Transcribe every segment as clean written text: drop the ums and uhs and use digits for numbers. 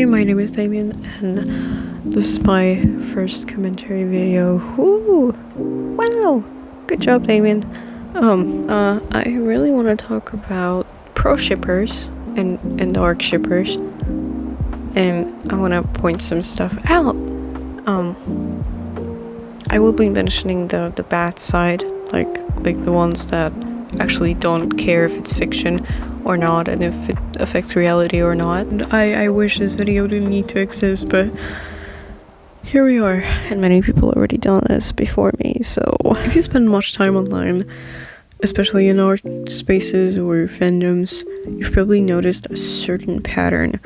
Hi, my name is Damien, and this is my first commentary video. Woo! Wow! Good job, Damien. I really want to talk about Proshippers and Darkshippers, and I want to point some stuff out. I will be mentioning the bad side, like the ones that actually don't care if it's fiction or not, and if it affects reality or not. And I wish this video didn't need to exist, but here we are, and many people already done this before me. So if you spend much time online, especially in art spaces or fandoms, you've probably noticed a certain pattern,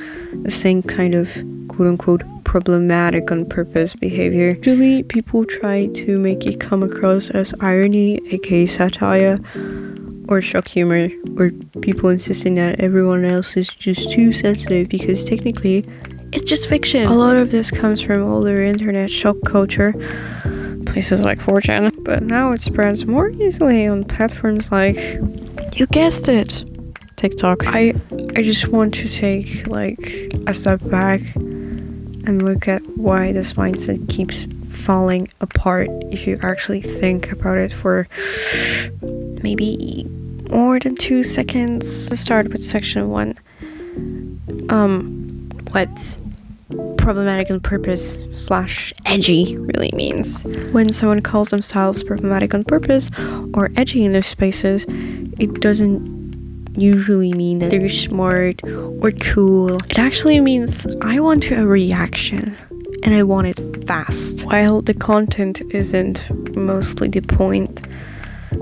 the same kind of quote-unquote problematic on purpose behavior. Usually people try to make it come across as irony, aka satire, or shock humor, or people insisting that everyone else is just too sensitive because technically it's just fiction. A lot of this comes from older internet shock culture, places like 4chan, but now it spreads more easily on platforms like, you guessed it, TikTok. I just want to take like a step back and look at why this mindset keeps falling apart if you actually think about it for maybe more than 2 seconds. Let's start with section 1. What problematic on purpose / edgy really means. When someone calls themselves problematic on purpose or edgy in those spaces, it doesn't usually mean that they're smart or cool. It actually means I want a reaction, and I want it fast. While the content isn't mostly the point,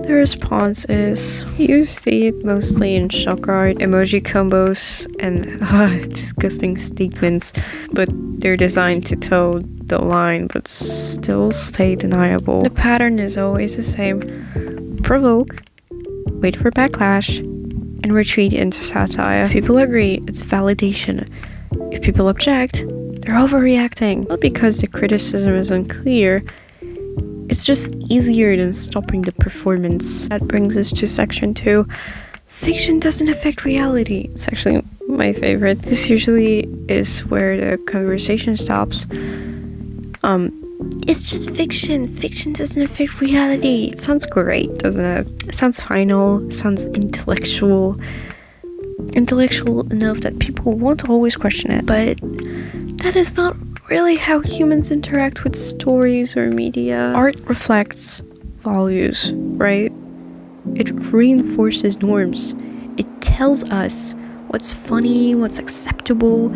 the response is. You see it mostly in shock art, emoji combos, and disgusting statements, but they're designed to toe the line but still stay deniable. The pattern is always the same. Provoke, wait for backlash, and retreat into satire. If people agree, it's validation. If people object, they're overreacting. Not because the criticism is unclear, it's just easier than stopping the performance. That brings us to section 2. Fiction doesn't affect reality. It's actually my favorite. This usually is where the conversation stops. It's just fiction. Fiction doesn't affect reality. It sounds great, doesn't it? It sounds final, sounds intellectual enough that people won't always question it. But that is not really how humans interact with stories or media. Art reflects values, right? It reinforces norms. It tells us what's funny, what's acceptable,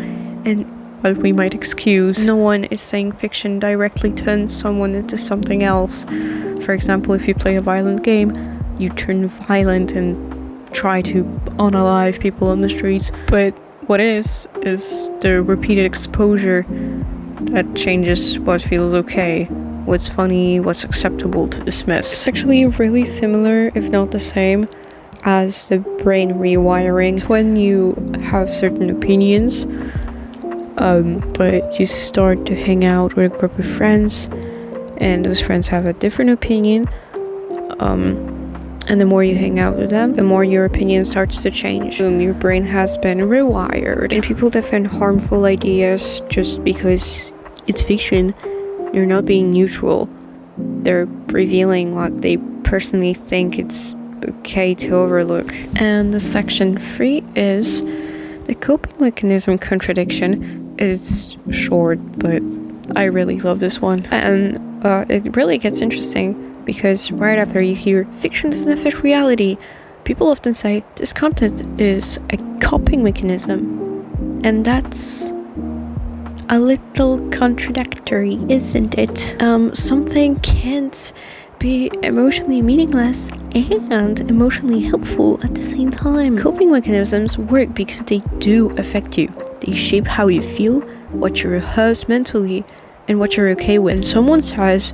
and what we might excuse. No one is saying fiction directly turns someone into something else. For example, if you play a violent game, you turn violent and try to unalive people on the streets. But what is the repeated exposure that changes what feels okay, what's funny, what's acceptable to dismiss. It's actually really similar, if not the same, as the brain rewiring. It's when you have certain opinions, but you start to hang out with a group of friends, and those friends have a different opinion, and the more you hang out with them, the more your opinion starts to change. Your brain has been rewired. And people defend harmful ideas just because it's fiction. They're not being neutral. They're revealing what they personally think it's okay to overlook. And the section 3 is the coping mechanism contradiction. It's short, but I really love this one. And it really gets interesting because right after you hear fiction doesn't affect reality, people often say this content is a coping mechanism. And that's a little contradictory, isn't it? Something can't be emotionally meaningless and emotionally helpful at the same time. Coping mechanisms work because they do affect you. They shape how you feel, what you rehearse mentally, and what you're okay with. And someone says,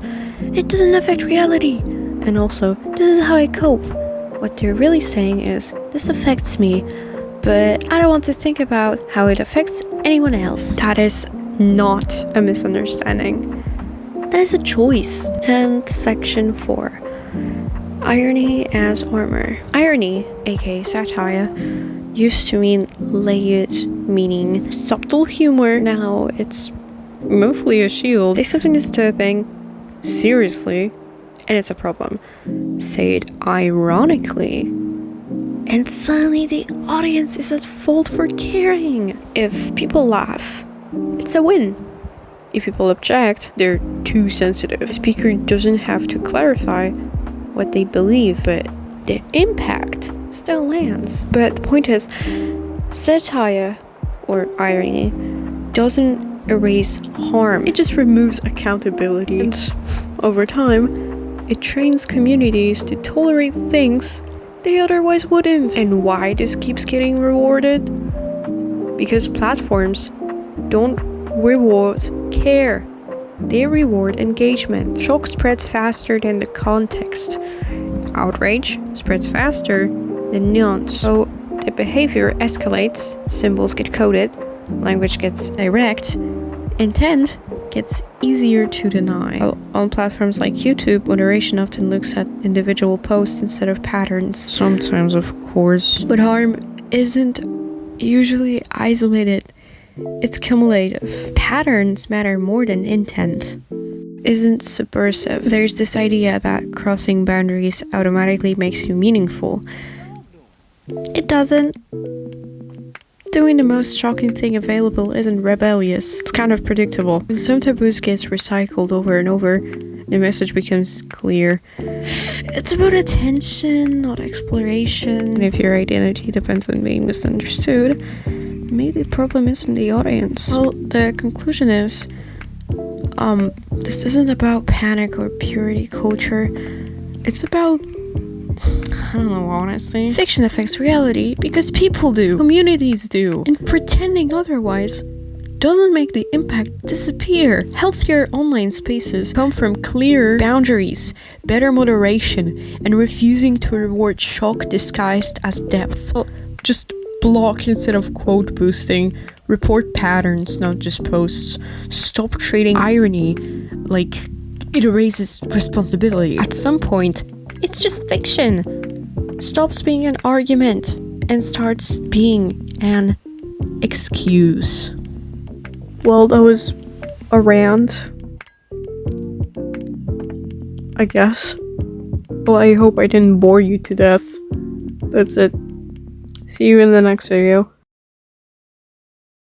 it doesn't affect reality, and also, this is how I cope. What they're really saying is, this affects me, but I don't want to think about how it affects anyone else. That is not a misunderstanding. That is a choice. And section 4. Irony as armor. Irony, aka satire, used to mean layered meaning. Subtle humor, now it's mostly a shield. Say something disturbing, seriously, and it's a problem. Say it ironically, and suddenly the audience is at fault for caring. If people laugh, it's a win. If people object, they're too sensitive. The speaker doesn't have to clarify what they believe, but the impact still lands. But the point is, satire or irony doesn't erase harm. It just removes accountability. And over time, it trains communities to tolerate things they otherwise wouldn't. And why this keeps getting rewarded? Because platforms don't reward care. They reward engagement. Shock spreads faster than the context. Outrage spreads faster than nuance. So the behavior escalates, symbols get coded, language gets direct, intent gets easier to deny. On platforms like YouTube, moderation often looks at individual posts instead of patterns. Sometimes, of course. But harm isn't usually isolated. It's cumulative. Patterns matter more than intent. Isn't subversive. There's this idea that crossing boundaries automatically makes you meaningful. It doesn't. Doing the most shocking thing available isn't rebellious. It's kind of predictable. When some taboos gets recycled over and over, the message becomes clear. It's about attention, not exploration. And if your identity depends on being misunderstood, maybe the problem isn't the audience. Well, the conclusion is, this isn't about panic or purity culture. It's about, I don't know, honestly. Fiction affects reality because people do, communities do, and pretending otherwise doesn't make the impact disappear. Healthier online spaces come from clearer boundaries, better moderation, and refusing to reward shock disguised as depth. Well, just block instead of quote boosting. Report patterns, not just posts. Stop treating irony like it erases responsibility. At some point, it's just fiction. Stops being an argument and starts being an excuse. Well, that was a rant, I guess. Well, I hope I didn't bore you to death. That's it. See you in the next video.